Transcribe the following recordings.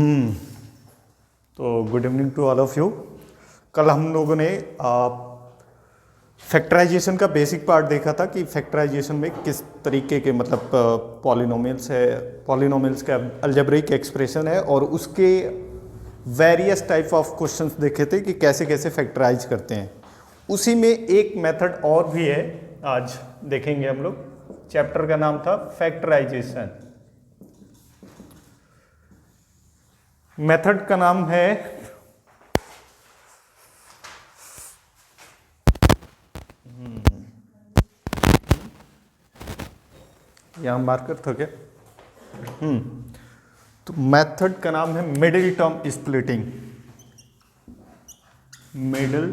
तो good evening to all of you. कल हम लोगों ने फैक्टराइजेशन का बेसिक पार्ट देखा था कि फैक्टराइजेशन में किस तरीके के मतलब पॉलिनोमियल्स का अलजेब्रिक एक्सप्रेशन है और उसके वेरियस टाइप ऑफ क्वेश्चंस देखे थे कि कैसे कैसे फैक्टराइज करते हैं। उसी में एक मेथड और भी है, आज देखेंगे हम लोग। चैप्टर का नाम था फैक्टराइजेशन। मेथड का नाम है यहाँ मार्कर था क्या? तो मेथड का नाम है middle term splitting. Middle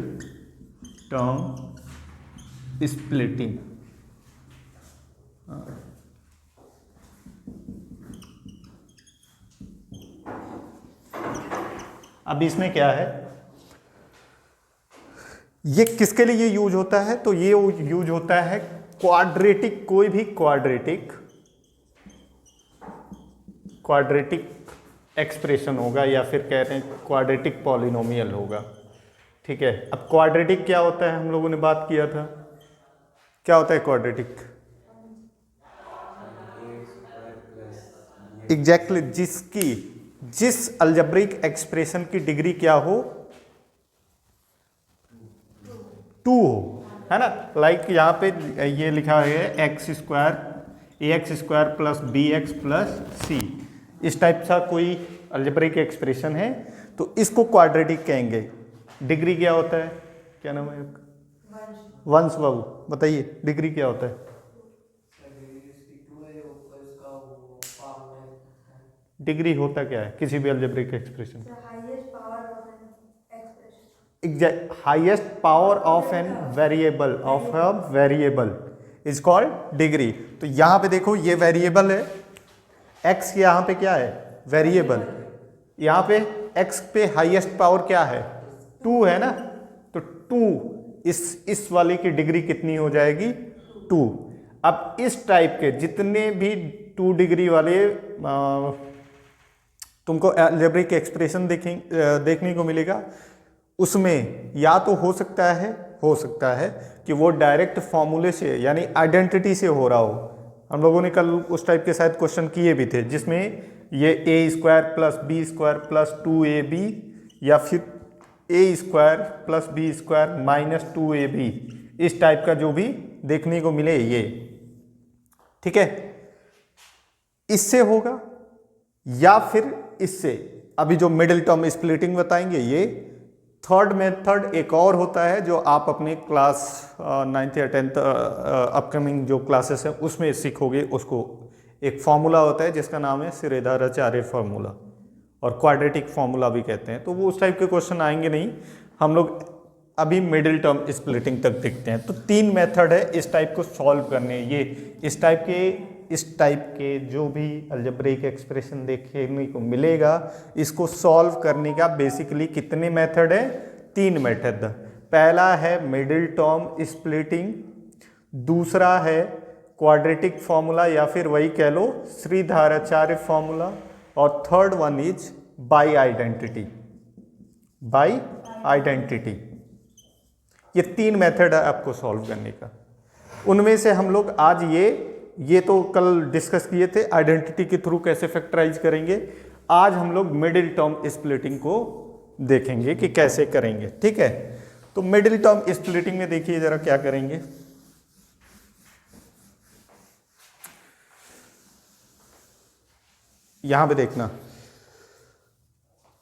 term splitting. अब इसमें क्या है, ये किसके लिए यूज होता है? तो ये यूज होता है क्वाड्रेटिक, कोई भी क्वाड्रेटिक एक्सप्रेशन होगा या फिर कह रहे हैं क्वाड्रेटिक पॉलिनोमियल होगा। ठीक है, अब क्वाड्रेटिक क्या होता है हम लोगों ने बात किया था। क्या होता है क्वाड्रेटिक? एग्जैक्टली जिस अलजेब्रिक एक्सप्रेशन की डिग्री क्या हो, 2 हो, है ना। लाइक यहाँ पे ये लिखा है x square plus b x plus c. इस टाइप का कोई अलजेब्रिक एक्सप्रेशन है तो इसको क्वाड्रेटिक कहेंगे। डिग्री क्या होता है? क्या नाम है आपका? वंश बाबू, बताइए डिग्री क्या होता है? डिग्री होता क्या है किसी भी algebraic expression? Highest power of an variable is called degree. तो यहां पे देखो ये वेरिएबल है, x यहां पे क्या है? वेरिएबल। यहां पे x पे हाईएस्ट पावर क्या है? 2 है ना। तो 2 इस वाले की डिग्री कितनी हो जाएगी? 2। अब इस टाइप के जितने भी 2 डिग्री वाले तुमको अलजेब्रिक एक्सप्रेशन देखने को मिलेगा, उसमें या तो हो सकता है कि वो डायरेक्ट फॉर्मूले से यानी आइडेंटिटी से हो रहा हो। हम लोगों ने कल उस टाइप के शायद क्वेश्चन किए भी थे जिसमें ये a square plus b square plus 2ab या फिर a square plus b square minus 2ab, इस टाइप का जो भी देखने को मिले ये। ठीक है, इससे होगा या फिर इससे। अभी जो मिडिल टर्म स्प्लिटिंग बताएंगे ये। थर्ड मेथड एक और होता है जो आप अपने क्लास 9th या 10th अपकमिंग जो क्लासेस है उसमें सीखोगे। उसको एक फॉर्मूला होता है जिसका नाम है श्रीधराचार्य फॉर्मूला, और क्वाड्रेटिक फॉर्मूला भी कहते हैं। तो वो उस टाइप के क्वेश्चन आएंगे नहीं, हम लोग अभी मिडिल टर्म स्प्लिटिंग तक देखते हैं। तो 3 मेथड है इस टाइप को सॉल्व करने। ये इस टाइप के जो भी अलजेब्रिक एक्सप्रेशन देखने को मिलेगा, इसको सॉल्व करने का बेसिकली कितने मेथड है? 3 मेथड। पहला है मिडिल टर्म स्प्लिटिंग, दूसरा है क्वाड्रेटिक फॉर्मूला या फिर वही कह लो श्रीधराचार्य फॉर्मूला, और third one is by identity. ये 3 मेथड है आपको सॉल्व करने का। उनमें से हम लोग आज ये तो कल डिस्कस किए थे आइडेंटिटी के थ्रू कैसे फैक्टराइज करेंगे। आज हम लोग मिडिल टर्म स्प्लिटिंग को देखेंगे कि कैसे करेंगे। ठीक है, तो मिडिल टर्म स्प्लिटिंग में देखिए जरा क्या करेंगे। यहां पे देखना,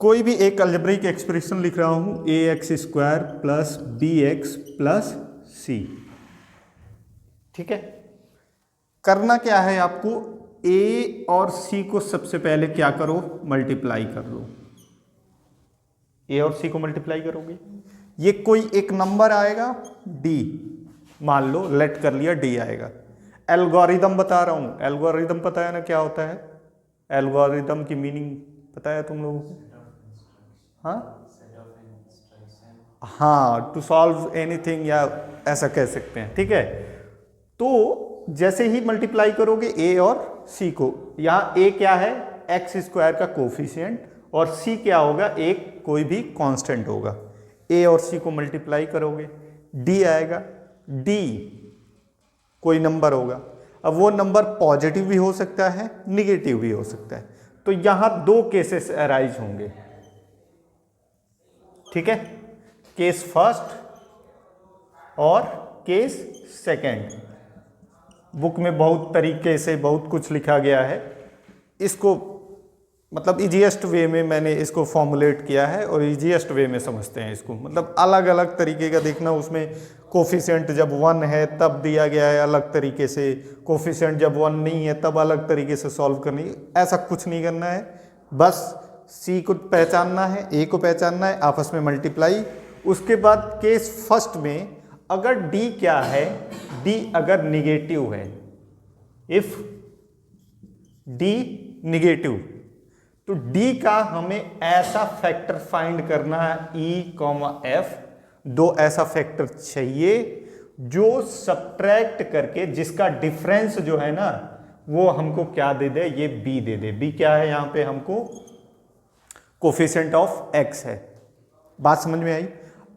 कोई भी एक अलजेब्रिक एक्सप्रेशन लिख रहा हूं, ax square plus bx plus c। ठीक है, करना क्या है आपको? a और c को सबसे पहले क्या करो? मल्टीप्लाई कर लो। a और c को मल्टीप्लाई करोगे, ये कोई एक नंबर आएगा d, मान लो लेट कर लिया d आएगा। एल्गोरिदम बता रहा हूं, एल्गोरिदम पता है ना क्या होता है? एल्गोरिदम की मीनिंग पता है तुम लोगों को? हाँ, टू सॉल्व एनीथिंग या ऐसा कह सकते हैं। ठीक है, तो जैसे ही मल्टीप्लाई करोगे a और c को, यहाँ a क्या है? x स्क्वायर का कोफिशिएंट और सी क्या होगा, एक कोई भी कांस्टेंट होगा। ए और सी को मल्टीप्लाई करोगे, डी आएगा, डी कोई नंबर होगा। अब वो नंबर पॉजिटिव भी हो सकता है, निगेटिव भी हो सकता है। तो यहां दो केसेस अराइज होंगे, ठीक है, केस फर्स्ट और केस सेकंड। बुक में बहुत तरीके से बहुत कुछ लिखा गया है, इसको मतलब इजीएस्ट वे में मैंने इसको फॉर्मुलेट किया है और इजीएस्ट वे में समझते हैं इसको। मतलब अलग अलग तरीके का देखना, उसमें कोफिशिएंट जब 1 है तब दिया गया है अलग तरीके से, कोफिशिएंट जब 1 नहीं है तब अलग तरीके से सॉल्व करनी, ऐसा कुछ नहीं करना है। बस सी को पहचानना है, ए को पहचानना है, आपस में मल्टीप्लाई। उसके बाद केस फर्स्ट में अगर डी क्या है, डी अगर निगेटिव है, इफ डी निगेटिव, तो डी का हमें ऐसा फैक्टर फाइंड करना है, E, F, दो ऐसा फैक्टर चाहिए जो सब्ट्रैक्ट करके जिसका डिफरेंस जो है ना वो हमको क्या दे दे, ये B दे दे। B क्या है यहां पे हमको, कोफिशिएंट ऑफ X है। बात समझ में आई?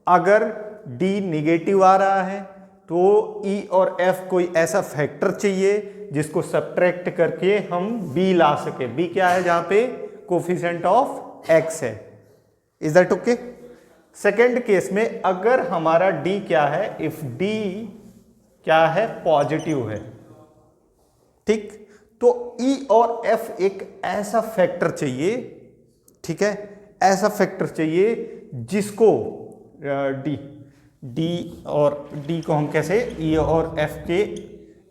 अगर D निगेटिव आ रहा है तो E और F कोई ऐसा फैक्टर चाहिए जिसको सब्ट्रैक्ट करके हम B ला सके। B क्या है जहां पे कोफिशिएंट ऑफ X है। Is that okay? Second case में अगर हमारा D क्या है, इफ D क्या है, पॉजिटिव है, ठीक, तो E और F एक ऐसा फैक्टर चाहिए, ठीक है, ऐसा फैक्टर चाहिए जिसको D और D को हम कैसे, E और F के,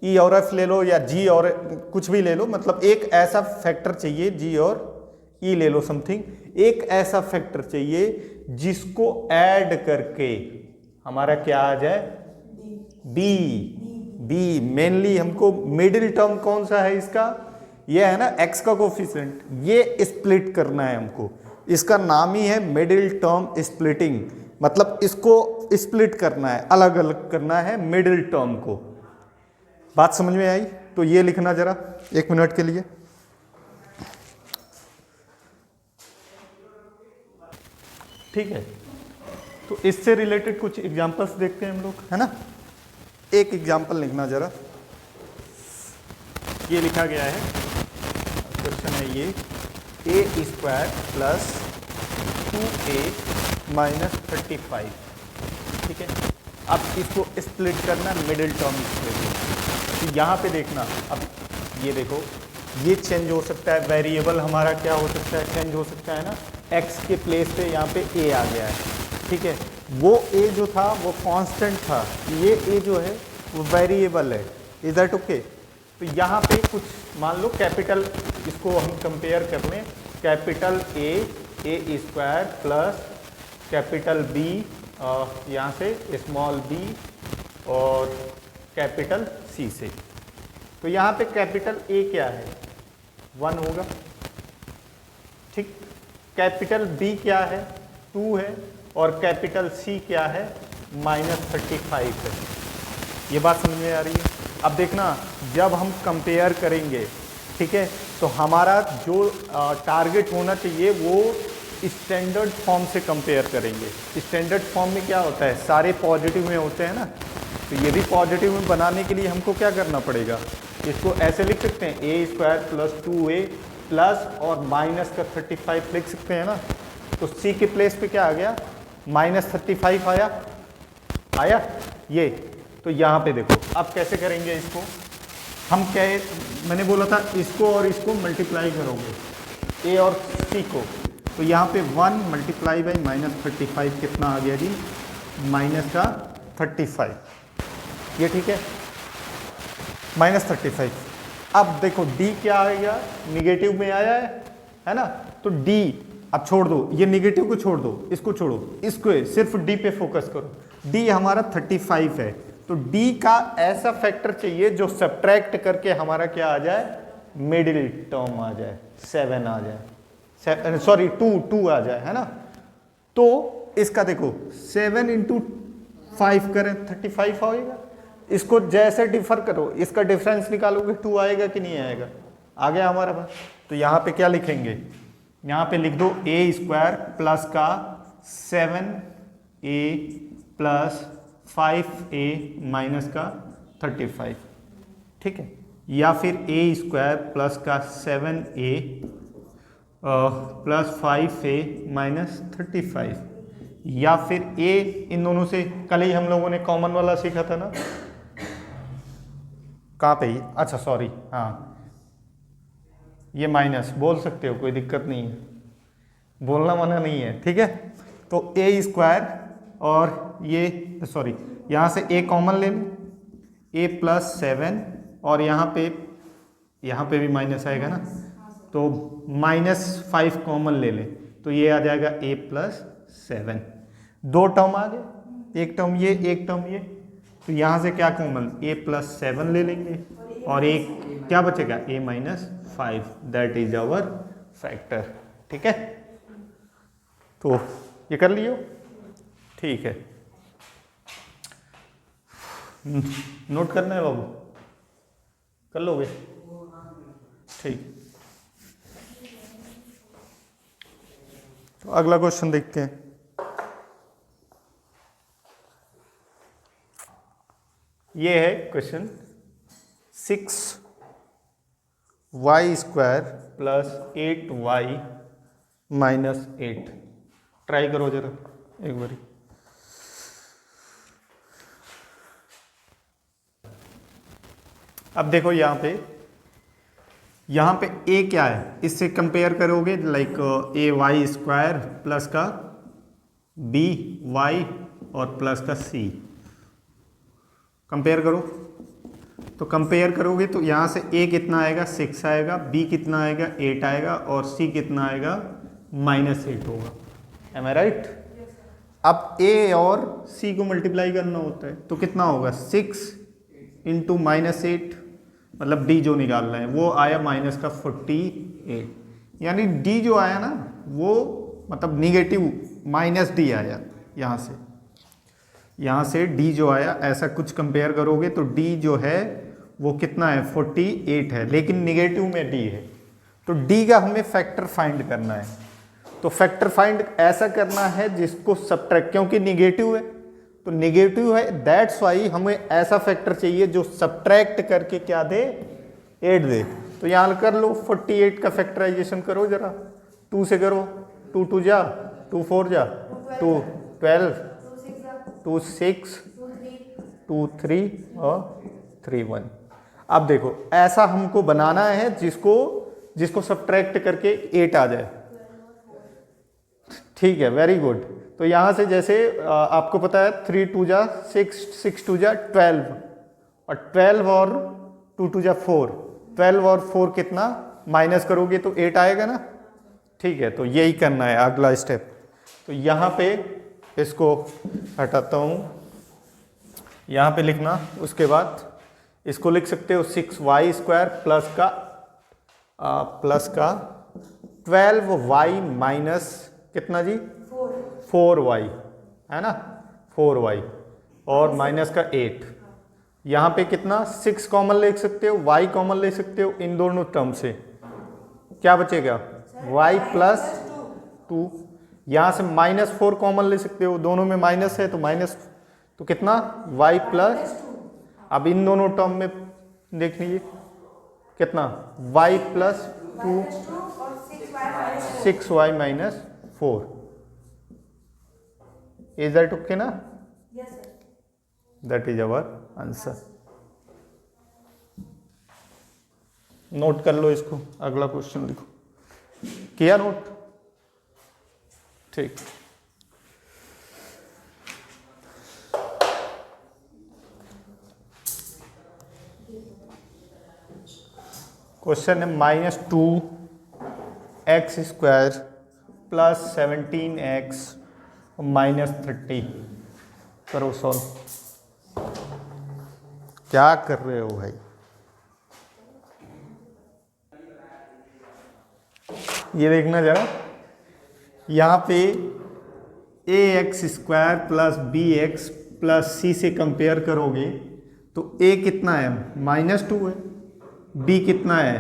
E और F ले लो या G और कुछ भी ले लो, मतलब एक ऐसा फैक्टर चाहिए, G और E ले लो समथिंग, एक ऐसा फैक्टर चाहिए जिसको ऐड करके हमारा क्या आ जाए, B मेनली हमको मिडिल टर्म कौन सा है इसका, ये है ना X का कोफिशिएंट, ये स्प्लिट करना है हमको। इसका नाम ही है मिडिल टर्म स्प्लिटिंग, मतलब इसको स्प्लिट करना है, अलग अलग करना है मिडिल टर्म को। बात समझ में आई? तो ये लिखना जरा 1 मिनट के लिए। ठीक है, तो इससे रिलेटेड कुछ एग्जांपल्स देखते हैं हम लोग, है ना। एक एग्जांपल लिखना जरा, ये लिखा गया है, क्वेश्चन है ये, a² प्लस 2a माइनस 35, ठीक है। अब इसको स्प्लिट करना, मिडिल टर्म स्प्लिट। तो यहाँ पे देखना, अब ये देखो, ये चेंज हो सकता है, वेरिएबल हमारा क्या हो सकता है, चेंज हो सकता है ना। x के प्लेस पे यहाँ पे a आ गया है, ठीक है। वो a जो था वो कांस्टेंट था, ये a जो है वो वेरिएबल है। Is that okay? तो यहाँ पे कुछ मान लो कैपिटल, इसको हम कंपेयर कर लें, capital A² plus capital B, यहाँ से स्मॉल b और कैपिटल C से। तो यहाँ पे कैपिटल A क्या है, 1 होगा, ठीक। कैपिटल B क्या है, 2 है, और कैपिटल C क्या है, -35 है। ये बात समझ में आ रही है? अब देखना, जब हम कंपेयर करेंगे, ठीक है, तो हमारा जो टारगेट होना चाहिए वो स्टैंडर्ड फॉर्म से कंपेयर करेंगे। स्टैंडर्ड फॉर्म में क्या होता है, सारे पॉजिटिव में होते हैं ना, तो ये भी पॉजिटिव में बनाने के लिए हमको क्या करना पड़ेगा, इसको ऐसे लिख सकते हैं, a² प्लस 2a प्लस और माइनस का 35 लिख सकते हैं ना। तो C के प्लेस पे क्या आ गया, -35 आया ये। तो यहाँ पे देखो, अब कैसे करेंगे इसको हम, क्या मैंने बोला था, इसको और इसको मल्टीप्लाई करोगे, A और C को, तो यहाँ पे 1 मल्टीप्लाई बाई -35 कितना आ गया जी, माइनस का 35, ये ठीक है, -35। अब देखो D क्या आएगा, निगेटिव में आया है ना, तो D अब छोड़ दो, ये निगेटिव को छोड़ दो, इसको छोड़ो, इसको सिर्फ D पे फोकस करो। D हमारा 35 है, तो D का ऐसा फैक्टर चाहिए जो सब्ट्रैक्ट करके हमारा क्या आ जाए, मिडिल टर्म आ जाए, 7 आ जाए, सॉरी 2 आ जाए, है ना। तो इसका देखो 7 × 5 करें 35 आएगा। इसको जैसे डिफर करो, इसका डिफरेंस निकालोगे 2 आएगा कि नहीं आएगा, आ गया हमारा पास। तो यहाँ पे क्या लिखेंगे, यहाँ पे लिख दो ए स्क्वायर प्लस का 7a प्लस 5a माइनस का 35, ठीक है। या फिर ए स्क्वायर प्लस का 7a प्लस 5a माइनस 35, या फिर a इन दोनों से कल ही हम लोगों ने कॉमन वाला सीखा था ना, कहाँ पे ही, अच्छा सॉरी, हाँ ये माइनस बोल सकते हो, कोई दिक्कत नहीं है, बोलना मना नहीं है, ठीक है। तो ए स्क्वायर और ये सॉरी यहाँ से a कॉमन ले लें, a प्लस 7 और यहाँ पे भी माइनस आएगा ना, तो -5 कॉमन ले लें, तो ये आ जाएगा a प्लस 7। दो टर्म आ गए, एक टर्म ये एक टर्म ये, तो यहाँ से क्या कॉमन, a प्लस 7 ले लेंगे और एक क्या बचेगा a minus 5, that is our factor, ठीक है। तो ये कर लियो, ठीक है। नोट करना है बाबू, कर लोगे, ठीक। तो अगला क्वेश्चन देखते हैं। ये है question 6y square plus 8y minus 8। Try करो जरा एक बारी। अब देखो यहाँ पे a क्या है, इससे कंपेयर करोगे like a y square plus का b y और प्लस का c, कंपेयर करो। तो कंपेयर करोगे तो यहाँ से a कितना आएगा 6 आएगा, b कितना आएगा 8 आएगा और c कितना आएगा -8 होगा। एम आई राइट? अब a और c को मल्टीप्लाई करना होता है तो कितना होगा 6 इंटू -8, मतलब d जो निकालना है वो आया माइनस का 48, यानी d जो आया ना वो मतलब निगेटिव -d आया। यहाँ से d जो आया ऐसा कुछ कंपेयर करोगे तो d जो है वो कितना है 48 है, लेकिन निगेटिव में d है। तो d का हमें फैक्टर फाइंड करना है। तो फैक्टर फाइंड ऐसा करना है जिसको सब्ट्रैक्ट, क्योंकि निगेटिव है तो निगेटिव है, दैट्स वाई हमें ऐसा फैक्टर चाहिए जो सब्ट्रैक्ट करके क्या दे 8 दे। तो यहाँ कर लो 48 का फैक्टराइजेशन करो जरा, 2 से करो, 2 2 जा 2 4 जा 2 12 2 6 2 3 और 3 1। अब देखो ऐसा हमको बनाना है जिसको सब्ट्रैक्ट करके 8 आ जाए, ठीक है, वेरी गुड। तो यहाँ से जैसे आपको पता है 3 2 जा 6 6 2 जा 12 और 12 और 2 2 जा 4, 12 और 4 कितना माइनस करोगे तो 8 आएगा ना, ठीक है। तो यही करना है अगला स्टेप। तो यहाँ पे इसको हटाता हूँ, यहाँ पे लिखना, उसके बाद इसको लिख सकते हो 6y स्क्वायर प्लस का 12y माइनस कितना जी 4y है ना, 4y और माइनस का 8। यहाँ पे कितना 6 कॉमन ले सकते हो, y कॉमन ले सकते हो, इन दोनों टर्म से क्या बचेगा y प्लस 2। यहाँ से -4 कॉमन ले सकते हो, दोनों में माइनस है तो माइनस, तो कितना y प्लस, अब इन दोनों टर्म में देख लीजिए कितना y plus 2 6y minus 4। Is that okay ना? That is our answer. Note कर लो इसको, अगला क्वेश्चन लिखो। किया नोट? ठीक। क्वेश्चन है -2x square plus 17x minus 30। करो सॉल्व। क्या कर रहे हो भाई? ये देखना जरा, यहाँ पे ax square plus bx plus c से कंपेयर करोगे तो a कितना है -2 है, b कितना है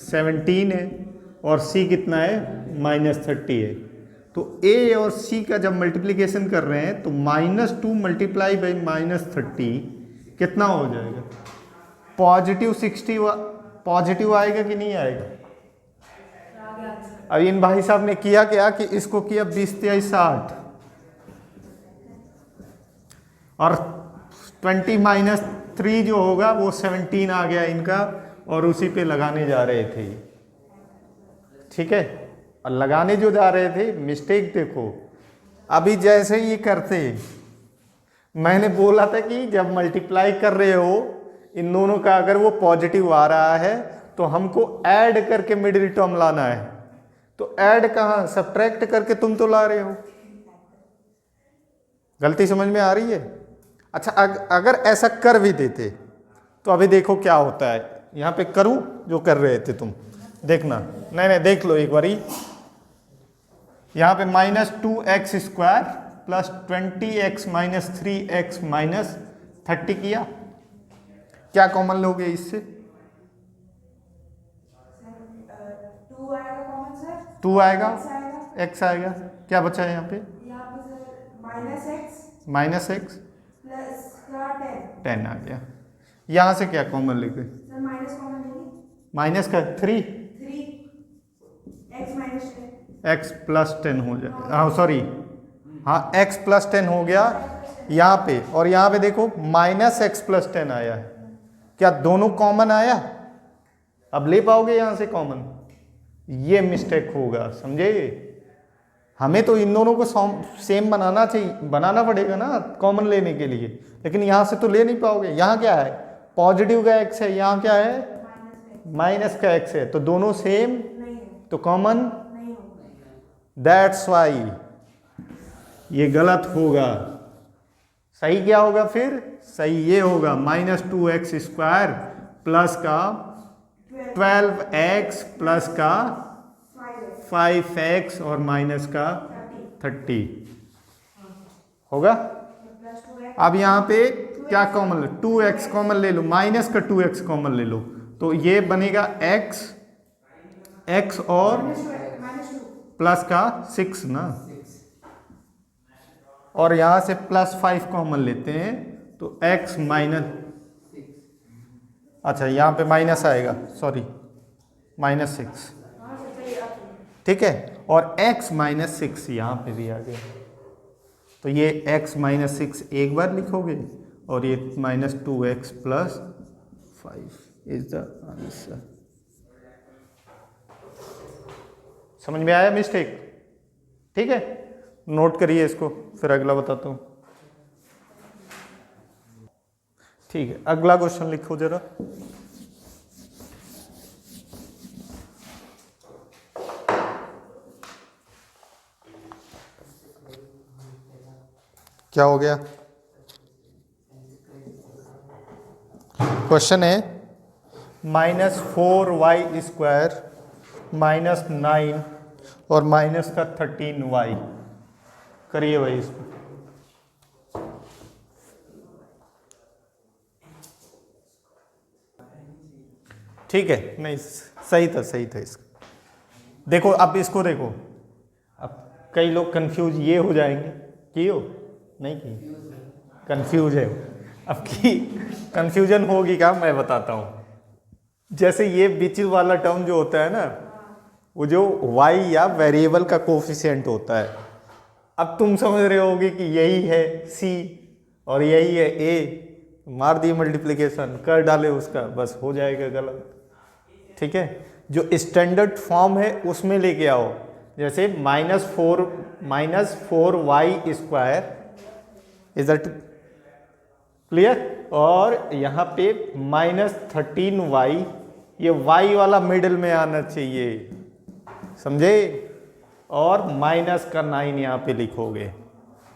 17 है और सी कितना है -30 है। तो ए और सी का जब मल्टीप्लिकेशन कर रहे हैं तो -2 मल्टीप्लाई बाई -30 कितना हो जाएगा? +60 पॉजिटिव आएगा कि नहीं आएगा? अब इन भाई साहब ने किया क्या कि इसको किया 20 × 60 और 20 - 3 जो होगा वो 17 आ गया इनका, और उसी पे लगाने जा रहे थे। ठीक है, और लगाने जो जा रहे थे, मिस्टेक देखो, अभी जैसे ये करते, मैंने बोला था कि जब मल्टीप्लाई कर रहे हो इन दोनों का अगर वो पॉजिटिव आ रहा है तो हमको ऐड करके मिडिल टर्म लाना है। तो ऐड कहाँ, सब्ट्रैक्ट करके तुम तो ला रहे हो। गलती समझ में आ रही है? अच्छा, अगर ऐसा कर भी देते तो अभी देखो क्या होता है। यहाँ पे करूँ जो कर रहे थे तुम, देखना। नहीं देख लो एक बारी। यहाँ पे -2x² + 20x - 3x - 30 किया। क्या कॉमन लोगे इससे? 2 आएगा, x आएगा, क्या बचा है यहाँ पे? -x + 10 आ गया। यहाँ से क्या कॉमन लेंगे? माइनस का 3 x + 10 हो जाएगा। हाँ सॉरी, हाँ x + 10 हो गया यहाँ पे, और यहाँ पे देखो -x + 10 आया है। क्या दोनों कॉमन आया? अब ले पाओगे यहाँ से कॉमन? ये मिस्टेक होगा, समझे? हमें तो इन दोनों को सेम बनाना चाहिए, बनाना पड़ेगा ना कॉमन लेने के लिए, लेकिन यहाँ से तो ले नहीं पाओगे। यहाँ क्या है? पॉजिटिव का x है, यहाँ क्या है? माइनस का x है, तो दोनों सेम, तो कॉमन। दैट्स वाई ये गलत होगा। सही क्या होगा फिर? सही ये होगा -2x² प्लस का 12x प्लस का 5x और माइनस का 30 होगा। अब यहाँ पे क्या कॉमन? 2x कॉमन ले लो, माइनस का 2x कॉमन ले लो, तो ये बनेगा x और प्लस का 6 ना, और यहाँ से +5 कॉमन लेते हैं तो x माइनस, अच्छा यहाँ पे माइनस आएगा, सॉरी -6, ठीक है, और x -6 यहाँ पे भी आ गया। तो ये x -6 एक बार लिखोगे और ये -2x + 5 इज द आंसर। समझ में आया मिस्टेक? ठीक है, नोट करिए इसको, फिर अगला बताता हूँ। ठीक है, अगला क्वेश्चन लिखो जरा। क्या हो गया? क्वेश्चन है -4y² -9 और -13y। करिए भाई इसको। ठीक है, नहीं सही था इसका। देखो अब इसको देखो, अब कई लोग कंफ्यूज ये हो जाएंगे कि हो नहीं कि कंफ्यूज है। अब की कंफ्यूजन होगी क्या, मैं बताता हूँ। जैसे ये बीच वाला टर्म जो होता है ना, वो जो y या वेरिएबल का कोफिशिएंट होता है। अब तुम समझ रहे होगे कि यही है c और यही है a, मार दिए मल्टीप्लिकेशन कर डाले उसका, बस हो जाएगा गलत। ठीक है, जो स्टैंडर्ड फॉर्म है उसमें लेके आओ। जैसे -4y² इज दैट क्लियर, और यहाँ पे -13y, ये y वाला मिडिल में आना चाहिए, समझे, और -9 यहाँ पे लिखोगे।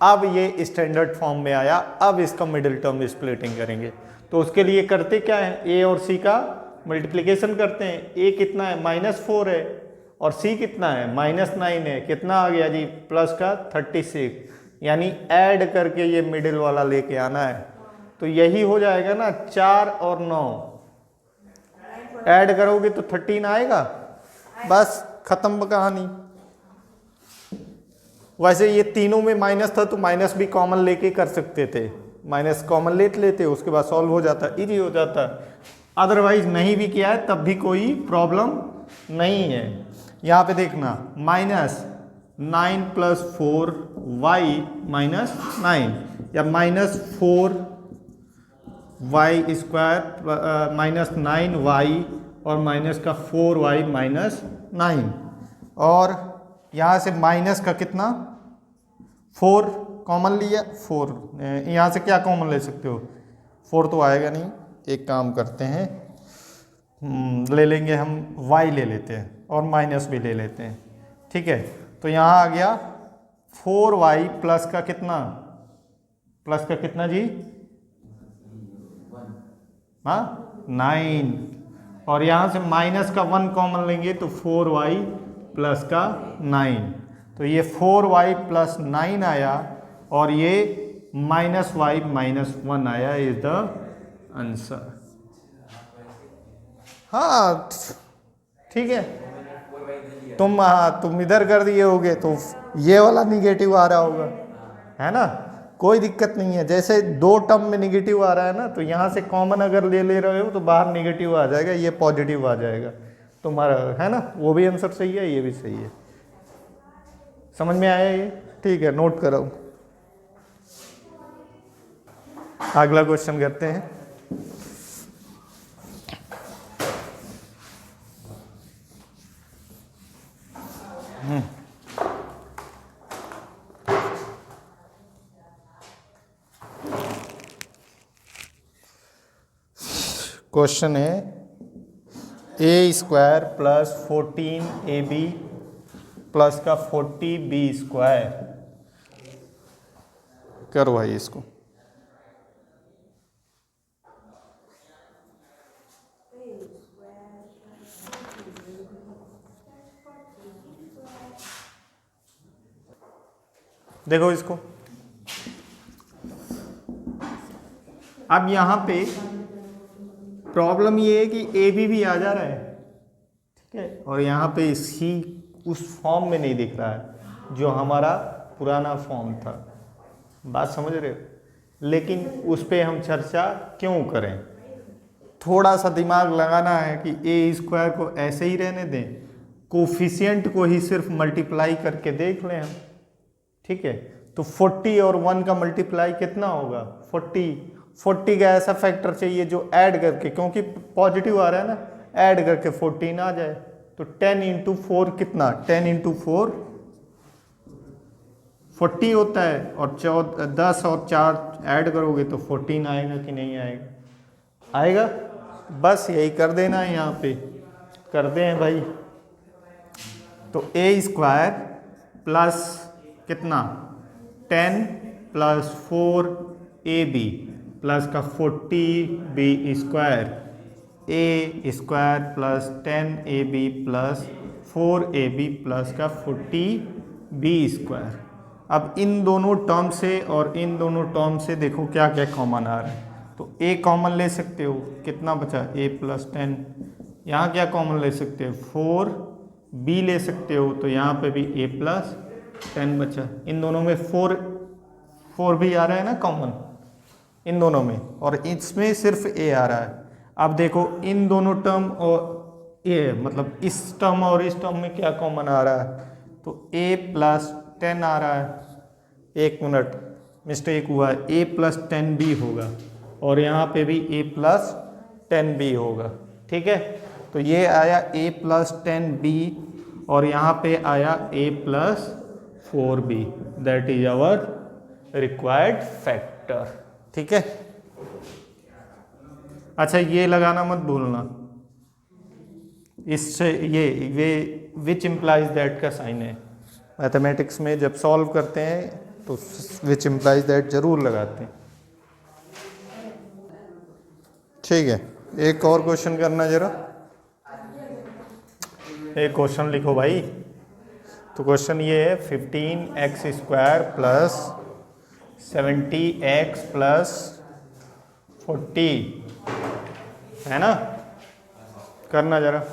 अब ये स्टैंडर्ड फॉर्म में आया। अब इसका मिडिल टर्म स्प्लिटिंग करेंगे, तो उसके लिए करते क्या है, a और c का मल्टीप्लिकेशन करते हैं। a कितना है? -4 है, और c कितना है? -9 है। कितना आ गया जी? प्लस का 36, यानी ऐड करके ये मिडिल वाला लेके आना है। तो यही हो जाएगा ना, 4 और 9 ऐड करोगे तो 13 आएगा। बस खत्म कहानी। वैसे ये तीनों में माइनस था तो माइनस भी कॉमन लेके कर सकते थे, माइनस कॉमन ले लेते, उसके बाद सॉल्व हो जाता, इजी हो जाता। अदरवाइज नहीं भी किया है तब भी कोई प्रॉब्लम नहीं है। यहाँ पे देखना -9 + 4y - 9 या -4y² -9y और माइनस का 4y - 9 और यहाँ से माइनस का कितना 4 कॉमन लिया, 4 यहाँ से क्या कॉमन ले सकते हो, 4 तो आएगा नहीं। एक काम करते हैं, ले लेंगे हम y ले लेते हैं और माइनस भी ले लेते हैं, ठीक है। तो यहाँ आ गया 4y प्लस का कितना जी, हाँ 9 और यहाँ से माइनस का 1 कॉमन लेंगे तो 4y प्लस का 9, तो ये 4y + 9 आया और ये -y - 1 आया, इज द आंसर। हाँ ठीक है, तुम इधर कर दिए होगे तो ये वाला निगेटिव आ रहा होगा, है ना, कोई दिक्कत नहीं है। जैसे 2 टर्म में निगेटिव आ रहा है ना, तो यहाँ से कॉमन अगर ले रहे हो तो बाहर निगेटिव आ जाएगा, ये पॉजिटिव आ जाएगा तुम्हारा, है ना। वो भी आंसर सही है, ये भी सही है। समझ में आया ये? ठीक है, नोट करो। अगला क्वेश्चन करते हैं। क्वेश्चन है a² + 14ab प्लस का 40b²। करो भाई इसको। देखो इसको, अब यहां पे प्रॉब्लम ये है कि ए बी भी आ जा रहा है, ठीक है, और यहाँ पे सी उस फॉर्म में नहीं दिख रहा है जो हमारा पुराना फॉर्म था। बात समझ रहे हो? लेकिन उस पर हम चर्चा क्यों करें, थोड़ा सा दिमाग लगाना है कि a² को ऐसे ही रहने दें, कोफिशिएंट को ही सिर्फ मल्टीप्लाई करके देख लें हम, ठीक है। तो 40 और 1 का मल्टीप्लाई कितना होगा, 40 का ऐसा फैक्टर चाहिए जो ऐड करके, क्योंकि पॉजिटिव आ रहा है ना, ऐड करके 14 आ जाए। तो 10 × 4 कितना, 10 × 4 40 होता है, और 10 और 4 ऐड करोगे तो 14 आएगा कि नहीं आएगा, आएगा। बस यही कर देना है, यहाँ पे कर दे हैं भाई। तो a² प्लस कितना 10 + 4ab प्लस का 40b² a² plus 10ab plus 4ab plus का 40b²। अब इन दोनों टर्म से और इन दोनों टर्म से देखो क्या क्या कॉमन आ रहा है। तो a कॉमन ले सकते हो, कितना बचा a + 10, यहाँ क्या कॉमन ले सकते हो 4b ले सकते हो, तो यहाँ पे भी a + 10 बचा। इन दोनों में 4 भी आ रहा है ना कॉमन इन दोनों में, और इसमें सिर्फ a आ रहा है। अब देखो इन दोनों टर्म और a, मतलब इस टर्म और इस टर्म में क्या कॉमन आ रहा है, तो a + 10 आ रहा है। एक मिनट, मिस्टेक हुआ है, a + 10b होगा, और यहाँ पे भी a + 10b होगा, ठीक है। तो ये आया a + 10b और यहाँ पे आया a + 4b, that is our required factor, ठीक है। अच्छा ये लगाना मत भूलना, इससे ये विच इम्प्लाइज दैट का साइन है। मैथमेटिक्स में जब सॉल्व करते हैं तो विच इम्प्लाइज दैट जरूर लगाते हैं, ठीक है। एक और क्वेश्चन करना जरा, एक क्वेश्चन लिखो भाई। तो क्वेश्चन ये है 15x² प्लस 70x प्लस 40, है ना, करना जरा।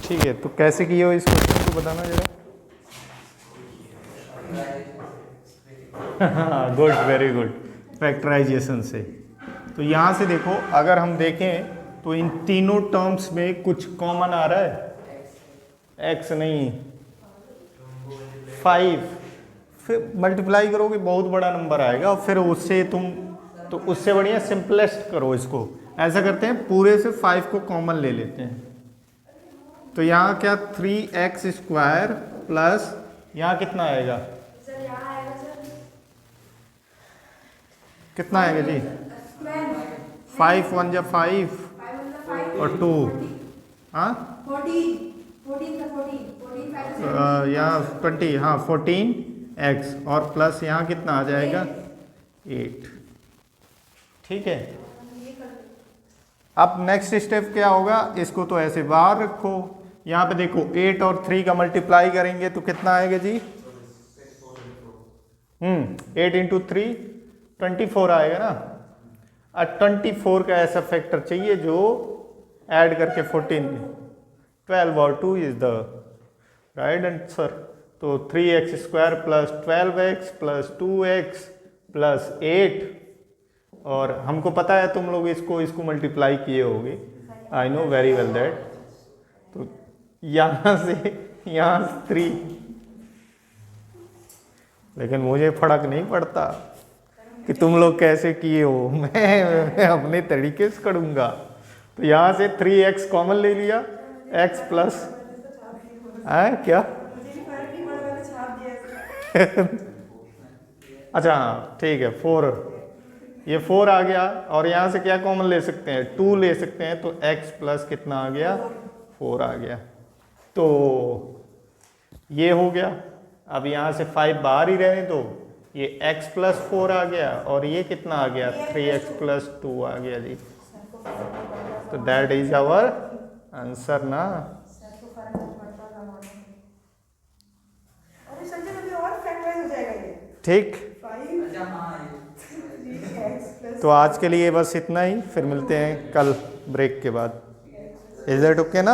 ठीक है, तो कैसे किए हो इस क्वेश्चन को बताना जरा। हाँ गुड, वेरी गुड, फैक्टराइजेशन से। तो यहाँ से देखो, अगर हम देखें तो इन तीनों टर्म्स में कुछ कॉमन आ रहा है, x नहीं 5, फिर मल्टीप्लाई करोगे बहुत बड़ा नंबर आएगा, और फिर उससे तुम, तो उससे बढ़िया सिंपलेस्ट करो इसको। ऐसा करते हैं, पूरे से 5 को कॉमन ले लेते हैं। तो यहाँ क्या 3x² प्लस यहाँ कितना आएगा, कितना आएगा जी, 5 1 जा 5 और 2, हाँ यहाँ 20, हाँ 14x और प्लस यहाँ कितना आ जाएगा 8। ठीक है, अब नेक्स्ट स्टेप क्या होगा, इसको तो ऐसे बाहर रखो। यहाँ पे देखो 8 और 3 का मल्टीप्लाई करेंगे तो कितना आएगा जी, 8 इंटू 3 24 आएगा ना। अब 24 का ऐसा फैक्टर चाहिए जो ऐड करके 14 दे। 12 और 2 इज द राइट आंसर। तो 3x² plus 12x plus 2x plus 8, और हमको पता है तुम लोग इसको मल्टीप्लाई किए होगे, I know very well that. तो यहाँ से यहाँ 3, लेकिन मुझे फर्क नहीं पड़ता कि तुम लोग कैसे किए हो, मैं अपने तरीके से करूँगा। तो यहाँ से 3x कॉमन ले लिया, x प्लस है क्या अच्छा हाँ ठीक है 4, ये 4 आ गया, और यहाँ से क्या कॉमन ले सकते हैं, 2 ले सकते हैं, तो x प्लस कितना आ गया 4 आ गया। तो ये हो गया। अब यहाँ से 5 बाहर ही रहने दो, ये x प्लस 4 आ गया, और ये कितना आ गया 3x प्लस 2 आ गया जी। तो दैट इज आवर आंसर ना। ठीक, तो आज के लिए बस इतना ही, फिर मिलते हैं कल ब्रेक के बाद। इज दैट ओके ना?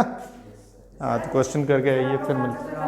हाँ, तो क्वेश्चन करके आइए, फिर मिलते हैं।